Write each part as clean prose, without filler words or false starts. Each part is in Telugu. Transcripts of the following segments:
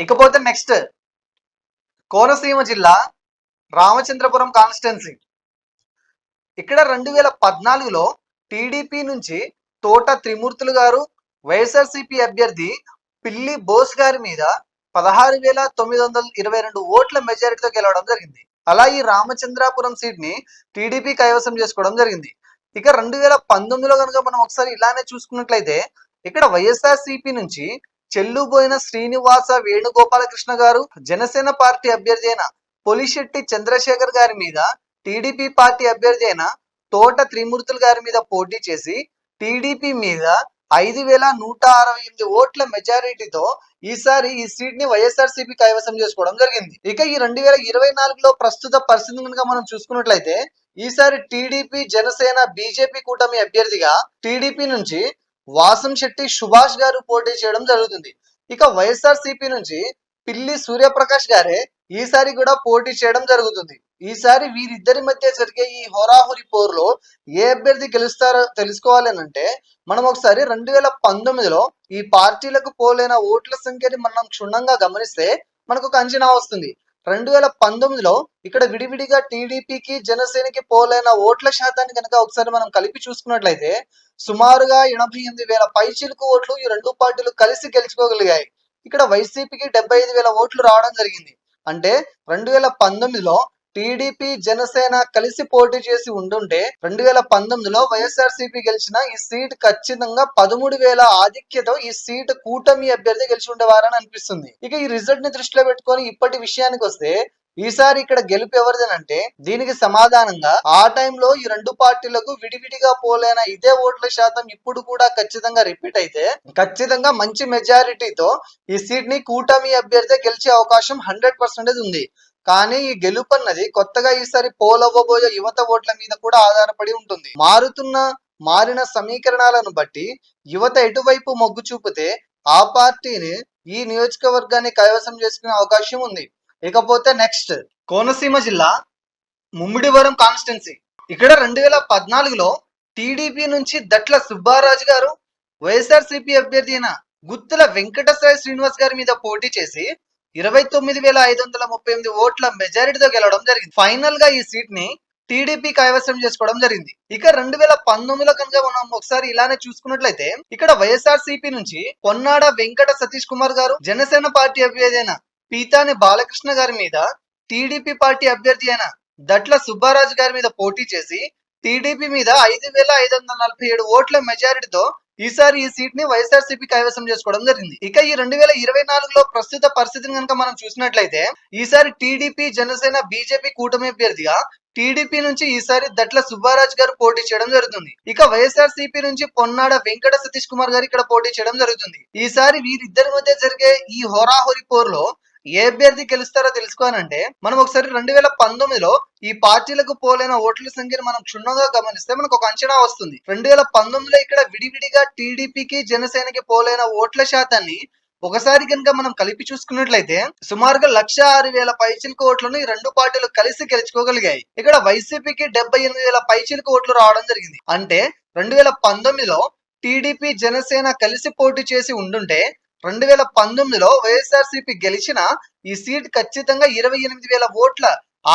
ఇకపోతే నెక్స్ట్ కోనసీమ జిల్లా రామచంద్రపురం కాన్స్టిట్యున్సీ. ఇక్కడ 2014లో టీడీపీ నుంచి తోట త్రిమూర్తులు గారు, వైఎస్ఆర్సీపీ అభ్యర్థి పిల్లి బోస్ గారి మీద 16,922 ఓట్ల మెజారిటీతో గెలవడం జరిగింది. అలా ఈ రామచంద్రాపురం సీట్ ని టీడీపీ కైవసం చేసుకోవడం జరిగింది. ఇక 2019లో కనుక మనం ఒకసారి ఇలానే చూసుకున్నట్లయితే ఇక్కడ వైఎస్ఆర్సీపీ నుంచి చెల్లుబోయిన శ్రీనివాస వేణుగోపాలకృష్ణ గారు, జనసేన పార్టీ అభ్యర్థి అయిన పొలిశెట్టి చంద్రశేఖర్ గారి మీద టీడీపీ పార్టీ అభ్యర్థి అయిన తోట త్రిమూర్తులు గారి మీద పోటీ చేసి టీడీపీ మీద 5,168 ఓట్ల మెజారిటీతో ఈసారి ఈ సీట్ ని వైఎస్ఆర్సీపీ కైవసం చేసుకోవడం జరిగింది. ఇక ఈ 2024లో ప్రస్తుత పరిస్థితి కనుక మనం చూసుకున్నట్లయితే ఈసారి టీడీపీ, జనసేన, బీజేపీ కూటమి అభ్యర్థిగా టీడీపీ నుంచి వాసంశెట్టి సుభాష్ గారు పోటీ చేయడం జరుగుతుంది. ఇక వైఎస్ఆర్సీపీ నుంచి పిల్లి సూర్యప్రకాష్ గారే ఈసారి కూడా పోటీ చేయడం జరుగుతుంది. ఈసారి వీరిద్దరి మధ్య జరిగే ఈ హోరాహోరీ పోరులో ఏ అభ్యర్థి గెలుస్తారో తెలుసుకోవాలి అంటే మనం ఒకసారి 2019లో ఈ పార్టీలకు పోలైన ఓట్ల సంఖ్యని మనం క్షుణ్ణంగా గమనిస్తే మనకు ఒక అంచనా వస్తుంది. 2019లో ఇక్కడ విడివిడిగా టీడీపీకి, జనసేనకి పోలైన ఓట్ల శాతాన్ని కనుక ఒకసారి మనం కలిపి చూసుకున్నట్లయితే సుమారుగా 88,000 పైచిలుకు ఓట్లు ఈ రెండు పార్టీలు కలిసి గెలుచుకోగలిగాయి. ఇక్కడ వైసీపీకి 75,000 ఓట్లు రావడం జరిగింది. అంటే 2019లో టీడీపీ, జనసేన కలిసి పోటీ చేసి ఉండుంటే 2019లో వైఎస్ఆర్సీపీ గెలిచిన ఈ సీట్ ఖచ్చితంగా 13,000 ఆధిక్యతో ఈ సీట్ కూటమి అభ్యర్థి గెలిచి ఉండేవారని అనిపిస్తుంది. ఇక ఈ రిజల్ట్ ని దృష్టిలో పెట్టుకొని ఇప్పటి విషయానికి వస్తే ఈసారి ఇక్కడ గెలుపు ఎవరిదేనంటే దీనికి సమాధానంగా ఆ టైంలో ఈ రెండు పార్టీలకు విడివిడిగా పోలైన ఇదే ఓట్ల శాతం ఇప్పుడు కూడా ఖచ్చితంగా రిపీట్ అయితే ఖచ్చితంగా మంచి మెజారిటీతో ఈ సీట్ ని కూటమి అభ్యర్థి గెలిచే అవకాశం 100% ఉంది. కానీ ఈ గెలుపు అన్నది కొత్తగా ఈసారి పోలవ్వబోయే యువత ఓట్ల మీద కూడా ఆధారపడి ఉంటుంది. మారిన సమీకరణాలను బట్టి యువత ఎటువైపు మొగ్గు చూపితే ఆ పార్టీని ఈ నియోజకవర్గాన్ని కైవసం చేసుకునే అవకాశం ఉంది. ఇకపోతే నెక్స్ట్ కోనసీమ జిల్లా ముమ్మిడివరం కాన్స్టిట్యున్సీ. ఇక్కడ 2014లో టీడీపీ నుంచి దట్ల సుబ్బారాజు గారు, వైఎస్ఆర్సీపీ అభ్యర్థి అయిన గుత్తుల వెంకటసాయి శ్రీనివాస్ గారి మీద పోటీ చేసి 29,538 ఓట్ల మెజారిటీతో గెలవడం జరిగింది. ఫైనల్ గా ఈ సీట్ ని టీడీపీ కైవసం చేసుకోవడం జరిగింది. ఇక 2019లో కనుక మనం ఒకసారి ఇలానే చూసుకున్నట్లయితే ఇక్కడ వైఎస్ఆర్సీపీ నుంచి పొన్నాడ వెంకట సతీష్ కుమార్ గారు, జనసేన పార్టీ అభ్యర్థి అయిన పీతాని బాలకృష్ణ గారి మీద టీడీపీ పార్టీ అభ్యర్థి అయిన దట్ల సుబ్బారాజు గారి మీద పోటీ చేసి టీడీపీ మీద 5,547 ఓట్ల మెజారిటీతో ఈసారి ఈ సీట్ ని వైఎస్ఆర్సీపీ కైవసం చేసుకోవడం జరిగింది. ఇక ఈ 2024లో ప్రస్తుత పరిస్థితిని కనుక మనం చూసినట్లయితే ఈసారి టీడీపీ, జనసేన, బీజేపీ కూటమి అభ్యర్థిగా టీడీపీ నుంచి ఈసారి దట్ల సుబ్బారాజు గారు పోటీ చేయడం జరుగుతుంది. ఇక వైఎస్ఆర్సీపీ నుంచి పొన్నాడ వెంకట సతీష్ కుమార్ గారు ఇక్కడ పోటీ చేయడం జరుగుతుంది. ఈసారి వీరిద్దరి మధ్య జరిగే ఈ హోరాహోరీ పోరులో ఏ అభ్యర్థి గెలుస్తారో తెలుసుకోవాలంటే మనం ఒకసారి 2019లో ఈ పార్టీలకు పోలైన ఓట్ల సంఖ్యను మనం క్షుణ్ణంగా గమనిస్తే మనకు ఒక అంచనా వస్తుంది. 2019లో ఇక్కడ విడివిడిగా టీడీపీకి, జనసేనకి పోలైన ఓట్ల శాతాన్ని ఒకసారి కనుక మనం కలిపి చూసుకున్నట్లయితే సుమారుగా 106,000 పైచిలుకు ఓట్లను ఈ రెండు పార్టీలు కలిసి గెలుచుకోగలిగాయి. ఇక్కడ వైసీపీకి 78,000 పైచిలుకు ఓట్లు రావడం జరిగింది. అంటే 2019లో టీడీపీ, జనసేన కలిసి పోటీ చేసి ఉండుంటే 2019లో వైఎస్ఆర్సీపీ గెలిచిన ఈ సీట్ ఖచ్చితంగా 28,000 ఓట్ల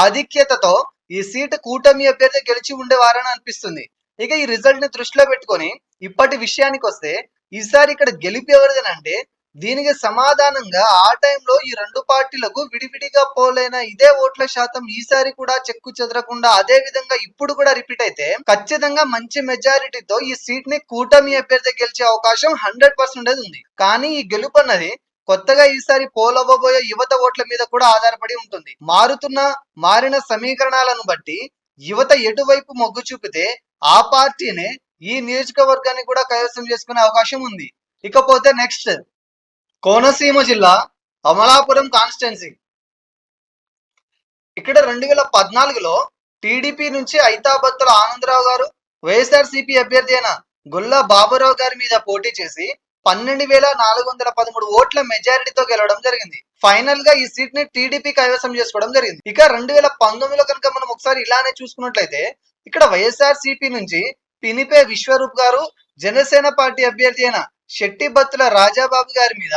ఆధిక్యతతో ఈ సీట్ కూటమి అభ్యర్థి గెలిచి ఉండేవారని అనిపిస్తుంది. ఇక ఈ రిజల్ట్ ని దృష్టిలో పెట్టుకొని ఇప్పటి విషయానికి వస్తే ఈసారి ఇక్కడ గెలిపి ఎవరిదేనంటే దీనికి సమాధానంగా ఆ టైంలో ఈ రెండు పార్టీలకు విడివిడిగా పోలైన ఇదే ఓట్ల శాతం ఈసారి కూడా చెక్కు చెదరకుండా అదే విధంగా ఇప్పుడు కూడా రిపీట్ అయితే ఖచ్చితంగా మంచి మెజారిటీతో ఈ సీట్ ని కూటమి అభ్యర్థి గెలిచే అవకాశం 100% ఉంది. కానీ ఈ గెలుపు అన్నది కొత్తగా ఈసారి పోలవ్వబోయే యువత ఓట్ల మీద కూడా ఆధారపడి ఉంటుంది. మారిన సమీకరణాలను బట్టి యువత ఎటువైపు మొగ్గు చూపితే ఆ పార్టీనే ఈ నియోజకవర్గాన్ని కూడా కైవసం చేసుకునే అవకాశం ఉంది. ఇకపోతే నెక్స్ట్ కోనసీమ జిల్లా అమలాపురం కాన్స్టిట్యున్సీ. ఇక్కడ 2014లో టీడీపీ నుంచి ఐతాబత్తుల ఆనందరావు గారు, వైఎస్ఆర్సీపీ అభ్యర్థి అయిన గుల్లా బాబురావు గారి మీద పోటీ చేసి 12,413 ఓట్ల మెజారిటీతో గెలవడం జరిగింది. ఫైనల్ గా ఈ సీట్ ని టీడీపీ కైవసం చేసుకోవడం జరిగింది. ఇక 2019లో కనుక మనం ఒకసారి ఇలానే చూసుకున్నట్లయితే ఇక్కడ వైఎస్ఆర్సీపీ నుంచి పినిపే విశ్వరూప్ గారు, జనసేన పార్టీ అభ్యర్థి అయిన శెట్టి బత్తుల రాజాబాబు గారి మీద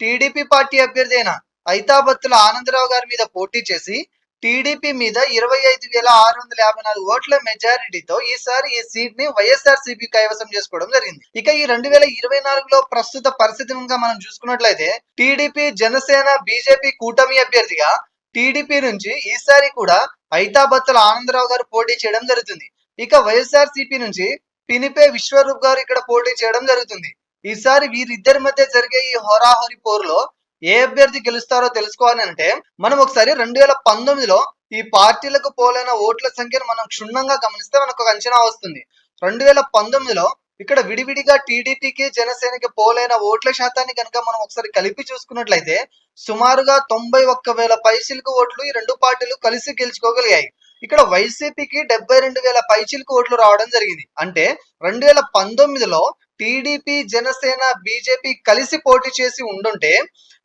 టీడీపీ పార్టీ అభ్యర్థి అయిన ఐతాబత్తుల ఆనందరావు గారి మీద పోటీ చేసి టీడీపీ మీద 25,654 ఓట్ల మెజారిటీతో ఈసారి ఈ సీట్ ని వైఎస్ఆర్సీపీ కైవసం చేసుకోవడం జరిగింది. ఇక ఈ 2024లో ప్రస్తుత పరిస్థితి మనం చూసుకున్నట్లయితే టీడీపీ, జనసేన, బీజేపీ కూటమి అభ్యర్థిగా టీడీపీ నుంచి ఈసారి కూడా ఐతాబత్తుల ఆనందరావు గారు పోటీ చేయడం జరుగుతుంది. ఇక వైఎస్ఆర్సీపీ నుంచి పినిపే విశ్వరూప్ గారు ఇక్కడ పోటీ చేయడం జరుగుతుంది. ఈసారి వీరిద్దరి మధ్య జరిగే ఈ హోరాహోరీ పోరులో ఏ అభ్యర్థి గెలుస్తారో తెలుసుకోవాలి అంటే మనం ఒకసారి 2019లో ఈ పార్టీలకు పోలైన ఓట్ల సంఖ్యను మనం క్షుణ్ణంగా గమనిస్తే మనకు ఒక అంచనా వస్తుంది. 2019లో ఇక్కడ విడివిడిగా టీడీపీకి, జనసేనకి పోలైన ఓట్ల శాతాన్ని కనుక మనం ఒకసారి కలిపి చూసుకున్నట్లయితే సుమారుగా 91,000 పైచిలకు ఓట్లు ఈ రెండు పార్టీలు కలిసి గెలుచుకోగలిగాయి. ఇక్కడ వైసీపీకి 72,000 పైచిలకు ఓట్లు రావడం జరిగింది. అంటే 2019లో టీడీపీ, జనసేన, బీజేపీ కలిసి పోటీ చేసి ఉండుంటే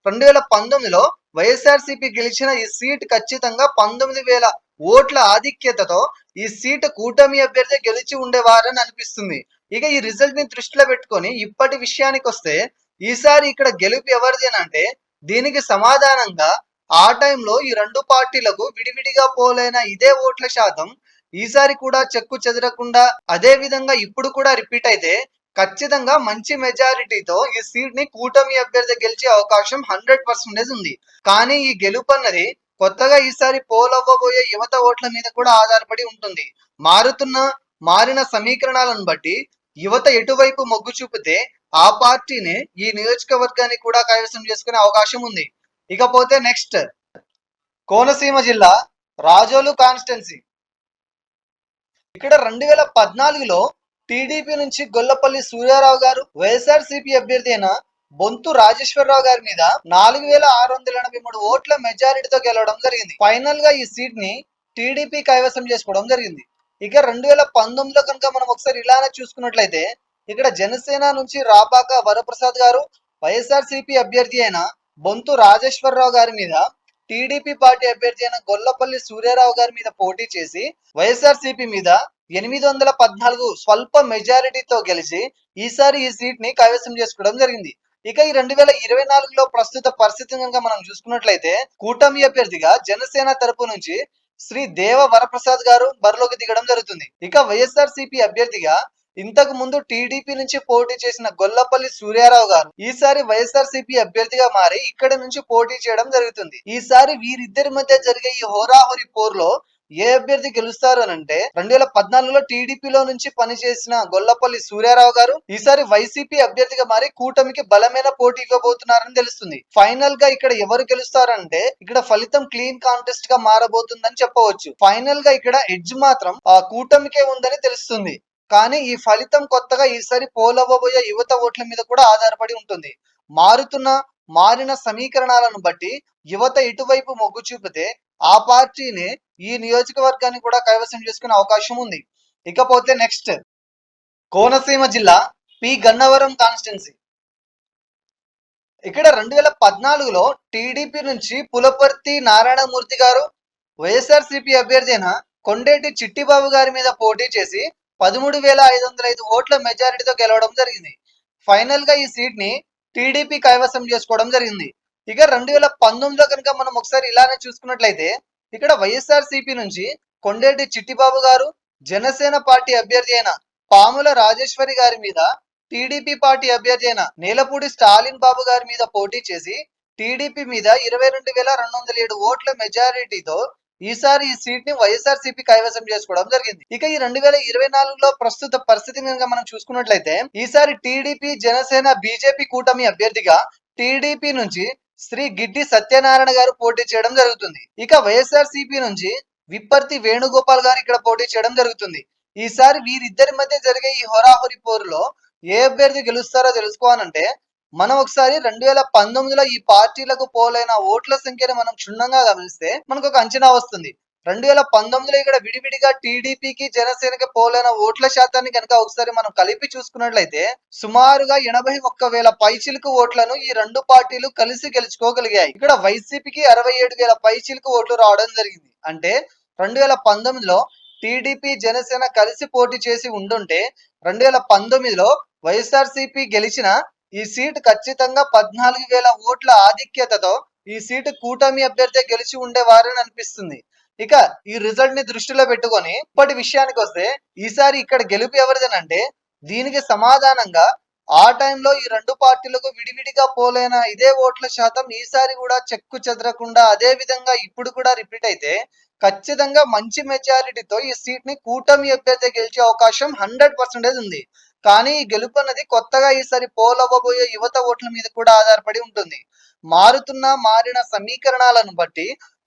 2019లో వైఎస్ఆర్సీపీ గెలిచిన ఈ సీట్ ఖచ్చితంగా 19,000 ఓట్ల ఆధిక్యతతో ఈ సీటు కూటమి అభ్యర్థి గెలిచి ఉండేవారని అనిపిస్తుంది. ఇక ఈ రిజల్ట్ ని దృష్టిలో పెట్టుకొని ఇప్పటి విషయానికి వస్తే ఈసారి ఇక్కడ గెలుపు ఎవరిది అని అంటే దీనికి సమాధానంగా ఆ టైంలో ఈ రెండు పార్టీలకు విడివిడిగా పోలైన ఇదే ఓట్ల శాతం ఈసారి కూడా చెక్కు చెదరకుండా అదే విధంగా ఇప్పుడు కూడా రిపీట్ అయితే ఖచ్చితంగా మంచి మెజారిటీతో ఈ సీట్ ని కూటమి అభ్యర్థి గెలిచే అవకాశం 100% ఉంది. కానీ ఈ గెలుపు అన్నది కొత్తగా ఈసారి పోల్ అవ్వబోయే యువత ఓట్ల మీద కూడా ఆధారపడి ఉంటుంది. మారిన సమీకరణాలను బట్టి యువత ఎటువైపు మొగ్గు చూపితే ఆ పార్టీని ఈ నియోజకవర్గాన్ని కూడా కైవసం చేసుకునే అవకాశం ఉంది. ఇకపోతే నెక్స్ట్ కోనసీమ జిల్లా రాజోలు కాన్స్టిట్యున్సీ. ఇక్కడ 2014లో టీడీపీ నుంచి గొల్లపల్లి సూర్యారావు గారు వైఎస్ఆర్సీపీ అభ్యర్థి అయిన బొంతు రాజేశ్వరరావు గారి మీద 4,683 ఓట్ల మెజారిటీతో గెలవడం జరిగింది. ఫైనల్ గా ఈ సీట్ ని టీడీపీ కైవసం చేసుకోవడం జరిగింది. ఇక 2019లో కనుక మనం ఒకసారి ఇలానే చూసుకున్నట్లయితే ఇక్కడ జనసేన నుంచి రాపాక వరప్రసాద్ గారు వైఎస్ఆర్సీపీ అభ్యర్థి అయిన బొంతు రాజేశ్వరరావు గారి మీద టీడీపీ పార్టీ అభ్యర్థి అయిన గొల్లపల్లి సూర్యారావు గారి మీద పోటీ చేసి వైఎస్ఆర్సీపీ మీద 814 స్వల్ప మెజారిటీతో గెలిచి ఈసారి ఈ సీట్ ని కైవసం చేసుకోవడం జరిగింది. ఇక ఈ 2024లో ప్రస్తుత పరిస్థితి కనుక మనం చూసుకున్నట్లయితే కూటమి అభ్యర్థిగా జనసేన తరపు నుంచి శ్రీ దేవ వరప్రసాద్ గారు బరిలోకి దిగడం జరుగుతుంది. ఇక వైఎస్ఆర్సీపీ అభ్యర్థిగా ఇంతకు ముందు టీడీపీ నుంచి పోటీ చేసిన గొల్లపల్లి సూర్యారావు గారు ఈసారి వైఎస్ఆర్సీపీ అభ్యర్థిగా మారి ఇక్కడ నుంచి పోటీ చేయడం జరుగుతుంది. ఈసారి వీరిద్దరి మధ్య జరిగే ఈ హోరాహోరీ పోరులో ఏ అభ్యర్థి గెలుస్తారు అని అంటే 2014లో టీడీపీలో నుంచి పనిచేసిన గొల్లపల్లి సూర్యారావు గారు ఈసారి వైసీపీ అభ్యర్థిగా మారి కూటమికి బలమైన పోటీ ఇవ్వబోతున్నారని తెలుస్తుంది. ఫైనల్ గా ఇక్కడ ఎవరు గెలుస్తారంటే ఇక్కడ ఫలితం క్లీన్ కాంటెస్ట్ గా మారబోతుందని చెప్పవచ్చు. ఫైనల్ గా ఇక్కడ ఎడ్జ్ మాత్రం ఆ కూటమికే ఉందని తెలుస్తుంది. కానీ ఈ ఫలితం కొత్తగా ఈసారి పోలవ్వబోయే యువత ఓట్ల మీద కూడా ఆధారపడి ఉంటుంది. మారిన సమీకరణాలను బట్టి యువత ఇటువైపు మొగ్గు చూపితే ఆ పార్టీని ఈ నియోజకవర్గాన్ని కూడా కైవసం చేసుకునే అవకాశం ఉంది. ఇకపోతే నెక్స్ట్ కోనసీమ జిల్లా పి గన్నవరం కాన్స్టిట్యున్సీ. ఇక్కడ 2014లో టీడీపీ నుంచి పులపర్తి నారాయణమూర్తి గారు వైఎస్ఆర్సీపీ అభ్యర్థి అయిన కొండేటి చిట్టిబాబు గారి మీద పోటీ చేసి 13,505 ఓట్ల మెజారిటీతో గెలవడం జరిగింది. ఫైనల్ గా ఈ సీట్ ని టీడీపీ కైవసం చేసుకోవడం జరిగింది. ఇక 2019లో కనుక మనం ఒకసారి ఇలానే చూసుకున్నట్లయితే ఇక్కడ వైఎస్ఆర్సీపీ నుంచి కొండేటి చిట్టిబాబు గారు జనసేన పార్టీ అభ్యర్థి అయిన పాముల రాజేశ్వరి గారి మీద టీడీపీ పార్టీ అభ్యర్థి అయిన నేలపూడి స్టాలిన్ బాబు గారి మీద పోటీ చేసి టీడీపీ మీద 22,207 ఓట్ల మెజారిటీతో ఈసారి ఈ సీట్ ని వైఎస్ఆర్సీపీ కైవసం చేసుకోవడం జరిగింది. ఇక ఈ 2024లో ప్రస్తుత పరిస్థితిని కనుక మనం చూసుకున్నట్లయితే ఈసారి టీడీపీ, జనసేన, బీజేపీ కూటమి అభ్యర్థిగా టీడీపీ నుంచి శ్రీ గిడ్డి సత్యనారాయణ గారు పోటీ చేయడం జరుగుతుంది. ఇక వైఎస్ఆర్సీపీ నుంచి విప్పర్తి వేణుగోపాల్ గారు ఇక్కడ పోటీ చేయడం జరుగుతుంది. ఈసారి వీరిద్దరి మధ్య జరిగే ఈ హోరాహోరీ పోరులో ఏ అభ్యర్థి గెలుస్తారో తెలుసుకోవాలంటే మనం ఒకసారి 2019లో ఈ పార్టీలకు పోలైన ఓట్ల సంఖ్యను మనం క్షుణ్ణంగా గమనిస్తే మనకు ఒక అంచనా వస్తుంది. 2019లో ఇక్కడ విడివిడిగా టీడీపీకి, జనసేనకి పోలైన ఓట్ల శాతాన్ని కనుక ఒకసారి మనం కలిపి చూసుకున్నట్లయితే సుమారుగా 81,000 పైచిలుకు ఓట్లను ఈ రెండు పార్టీలు కలిసి గెలుచుకోగలిగాయి. ఇక్కడ వైసీపీకి 67,000 పైచిలుకు ఓట్లు రావడం జరిగింది. అంటే 2019లో టీడీపీ, జనసేన కలిసి పోటీ చేసి ఉండుంటే 2019లో వైఎస్ఆర్సీపీ గెలిచిన ఈ సీటు ఖచ్చితంగా 14,000 ఓట్ల ఆధిక్యతతో ఈ సీటు కూటమి అభ్యర్థి గెలిచి ఉండేవారని అనిపిస్తుంది. ఇక ఈ రిజల్ట్ ని దృష్టిలో పెట్టుకొని ఇప్పటి విషయానికి వస్తే ఈసారి ఇక్కడ గెలుపు ఎవరిదనంటే దీనికి సమాధానంగా ఆ టైంలో ఈ రెండు పార్టీలకు విడివిడిగా పోలైన ఇదే ఓట్ల శాతం ఈసారి కూడా చెక్కు చెదరకుండా అదే విధంగా ఇప్పుడు కూడా రిపీట్ అయితే ఖచ్చితంగా మంచి మెజారిటీతో ఈ సీట్ ని కూటమి అభ్యర్థి గెలిచే అవకాశం 100% ఉంది. కానీ ఈ గెలుపు అన్నది కొత్తగా ఈసారి పోల్ అవ్వబోయే యువత ఓట్ల మీద కూడా ఆధారపడి ఉంటుంది. మారిన సమీకరణాలను బట్టి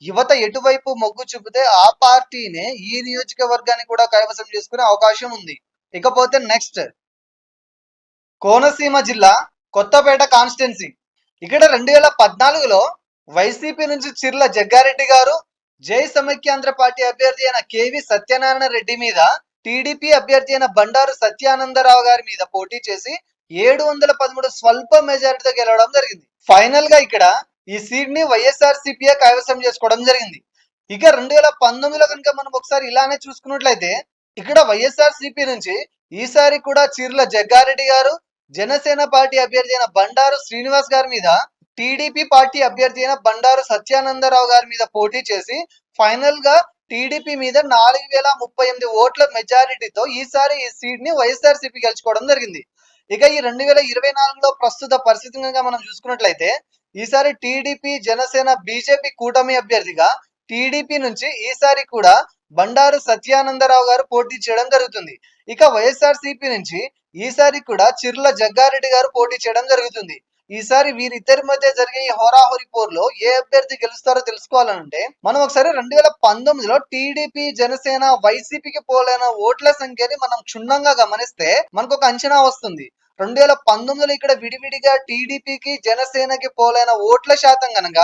యువత ఎటువైపు మొగ్గు చూపితే ఆ పార్టీనే ఈ నియోజకవర్గాన్ని కూడా కైవసం చేసుకునే అవకాశం ఉంది. ఇకపోతే నెక్స్ట్ కోనసీమ జిల్లా కొత్తపేట కాన్స్టిట్యున్సీ. ఇక్కడ 2014లో వైసీపీ నుంచి చిర్ల జగ్గారెడ్డి గారు జై సమైక్యాంధ్ర పార్టీ అభ్యర్థి అయిన కేవి సత్యనారాయణ రెడ్డి మీద టీడీపీ అభ్యర్థి అయిన బండారు సత్యానందరావు గారి మీద పోటీ చేసి 713 స్వల్ప మెజారిటీతో గెలవడం జరిగింది. ఫైనల్ గా ఇక్కడ ఈ సీట్ ని వైఎస్ఆర్సీపీ కైవసం చేసుకోవడం జరిగింది. ఇక 2019లో కనుక మనం ఒకసారి ఇలానే చూసుకున్నట్లయితే ఇక్కడ వైఎస్ఆర్సీపీ నుంచి ఈసారి కూడా చిర్ల జగ్గారెడ్డి గారు జనసేన పార్టీ అభ్యర్థి అయిన బండారు శ్రీనివాస్ గారి మీద టీడీపీ పార్టీ అభ్యర్థి అయిన బండారు సత్యానందరావు గారి మీద పోటీ చేసి ఫైనల్ గా టీడీపీ మీద 4,038 ఓట్ల మెజారిటీతో ఈసారి ఈ సీట్ ని వైఎస్ఆర్సీపీ గెలుచుకోవడం జరిగింది. ఇక ఈ 2024లో ప్రస్తుత పరిస్థితి కనుక మనం చూసుకున్నట్లయితే ఈసారి టీడీపీ జనసేన బీజేపీ కూటమి అభ్యర్థిగా టీడీపీ నుంచి ఈసారి కూడా బండారు సత్యానందరావు గారు పోటీ చేయడం జరుగుతుంది. ఇక వైఎస్ఆర్సీపీ నుంచి ఈసారి కూడా చిర్ల జగ్గారెడ్డి గారు పోటీ చేయడం జరుగుతుంది. ఈసారి వీరిద్దరి మధ్య జరిగే ఈ హోరాహోరీ పోరులో ఏ అభ్యర్థి గెలుస్తారో తెలుసుకోవాలంటే మనం ఒకసారి 2019లో టీడీపీ జనసేన వైసీపీకి పోలైన ఓట్ల సంఖ్యని మనం క్షుణ్ణంగా గమనిస్తే మనకు ఒక అంచనా వస్తుంది. 2019లో ఇక్కడ విడివిడిగా టీడీపీకి జనసేనకి పోలైన ఓట్ల శాతం గనక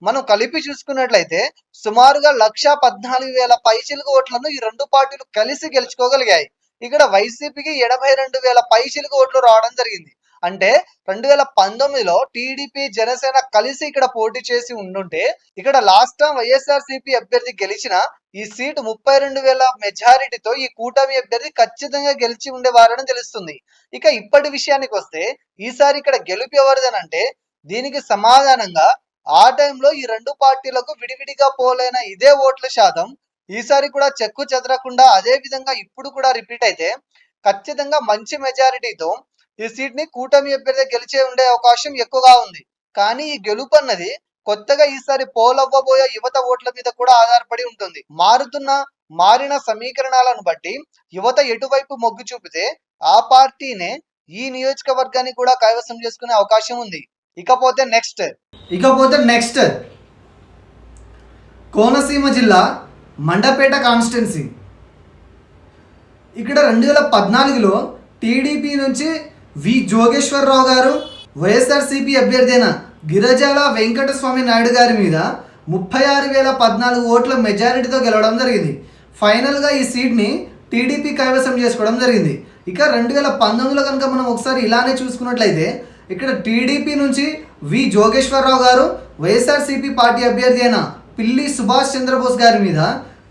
మనం కలిపి చూసుకున్నట్లయితే సుమారుగా 1,14,000 పైచిలుకు ఓట్లను ఈ రెండు పార్టీలు కలిసి గెలుచుకోగలిగాయి. ఇక్కడ వైసీపీకి 82,000 పైచిలుకు ఓట్లు రావడం జరిగింది. అంటే 2019లో టీడీపీ జనసేన కలిసి ఇక్కడ పోటీ చేసి ఉండుంటే ఇక్కడ లాస్ట్ టైం వైఎస్ఆర్సీపీ అభ్యర్థి గెలిచిన ఈ సీటు 32,000 మెజారిటీతో ఈ కూటమి అభ్యర్థి ఖచ్చితంగా గెలిచి ఉండేవారని తెలుస్తుంది. ఇక ఇప్పటి విషయానికి వస్తే ఈసారి ఇక్కడ గెలుపు ఎవరిదనంటే దీనికి సమాధానంగా ఆ టైంలో ఈ రెండు పార్టీలకు విడివిడిగా పోలైన ఇదే ఓట్ల శాతం ఈసారి కూడా చెక్కు చెదరకుండా అదే విధంగా ఇప్పుడు కూడా రిపీట్ అయితే ఖచ్చితంగా మంచి మెజారిటీతో ఈ సీట్ ని కూటమి అభ్యర్థి గెలిచే ఉండే అవకాశం ఎక్కువగా ఉంది. కానీ ఈ గెలుపు అన్నది కొత్తగా ఈసారి పోల్ అవ్వబోయే యువత ఓట్ల మీద కూడా ఆధారపడి ఉంటుంది. మారిన సమీకరణాలను బట్టి యువత ఎటువైపు మొగ్గు చూపితే ఆ పార్టీనే ఈ నియోజకవర్గాన్ని కూడా కైవసం చేసుకునే అవకాశం ఉంది. ఇకపోతే నెక్స్ట్ కోనసీమ జిల్లా మండపేట కాన్స్టిట్యున్సీ. ఇక్కడ 2014లో టీడీపీ నుంచి వి జోగేశ్వరరావు గారు వైఎస్ఆర్సీపీ అభ్యర్థి అయిన గిరిజాల వెంకటస్వామి నాయుడు గారి మీద 36,014 ఓట్ల మెజారిటీతో గెలవడం జరిగింది. ఫైనల్గా ఈ సీట్ని టీడీపీ కైవసం చేసుకోవడం జరిగింది. ఇక 2019లో కనుక మనం ఒకసారి ఇలానే చూసుకున్నట్లయితే ఇక్కడ టీడీపీ నుంచి వి జోగేశ్వరరావు గారు వైఎస్ఆర్సీపీ పార్టీ అభ్యర్థి అయిన పిల్లి సుభాష్ చంద్రబోస్ గారి మీద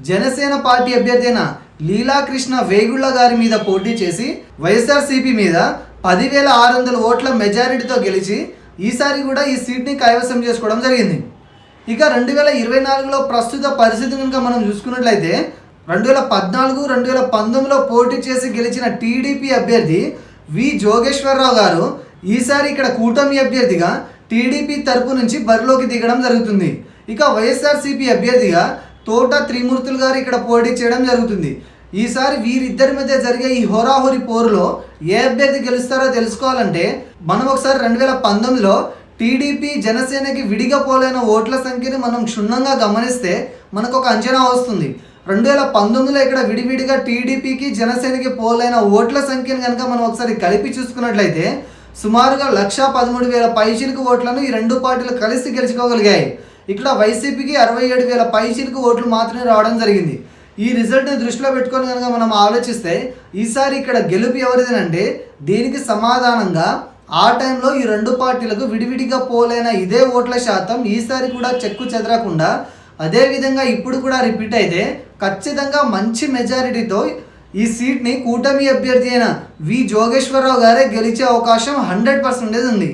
జనసేన పార్టీ అభ్యర్థి అయిన లీలాకృష్ణ వేగుళ్ల గారి మీద పోటీ చేసి వైఎస్ఆర్సీపీ మీద 10,600 ఓట్ల మెజారిటీతో గెలిచి ఈసారి కూడా ఈ సీట్ని కైవసం చేసుకోవడం జరిగింది. ఇక 2024లో ప్రస్తుత పరిస్థితి కనుక మనం చూసుకున్నట్లయితే 2014, 2019లో పోటీ చేసి గెలిచిన టీడీపీ అభ్యర్థి వి జోగేశ్వరరావు గారు ఈసారి ఇక్కడ కూటమి అభ్యర్థిగా టీడీపీ తరపు నుంచి బరిలోకి దిగడం జరుగుతుంది. ఇక వైఎస్ఆర్సీపీ అభ్యర్థిగా తోట త్రిమూర్తులు గారు ఇక్కడ పోటీ చేయడం జరుగుతుంది. ఈసారి వీరిద్దరి మధ్య జరిగే ఈ హోరాహోరీ పోరులో ఏ అభ్యర్థి గెలుస్తారో తెలుసుకోవాలంటే మనం ఒకసారి 2019లో టీడీపీ జనసేనకి విడిగా పోలైన ఓట్ల సంఖ్యని మనం క్షుణ్ణంగా గమనిస్తే మనకు ఒక అంచనా వస్తుంది. 2019లో ఇక్కడ విడివిడిగా టీడీపీకి జనసేనకి పోలైన ఓట్ల సంఖ్యను కనుక మనం ఒకసారి కలిపి చూసుకున్నట్లయితే సుమారుగా 1,13,000 పైచిలుకు ఓట్లను ఈ రెండు పార్టీలు కలిసి గెలుచుకోగలిగాయి. ఇక్కడ వైసీపీకి 67,000 పైచిలుకు ఓట్లు మాత్రమే రావడం జరిగింది. ఈ రిజల్ట్ని దృష్టిలో పెట్టుకొని కనుక మనం ఆలోచిస్తే ఈసారి ఇక్కడ గెలుపు ఎవరిదేనంటే దీనికి సమాధానంగా ఆ టైంలో ఈ రెండు పార్టీలకు విడివిడిగా పోలైన ఇదే ఓట్ల శాతం ఈసారి కూడా చెక్కు చెదరకుండా అదేవిధంగా ఇప్పుడు కూడా రిపీట్ అయితే ఖచ్చితంగా మంచి మెజారిటీతో ఈ సీట్ ని కూటమి అభ్యర్థి అయిన వి జోగేశ్వరరావు గారే గెలిచే అవకాశం 100% ఉంది.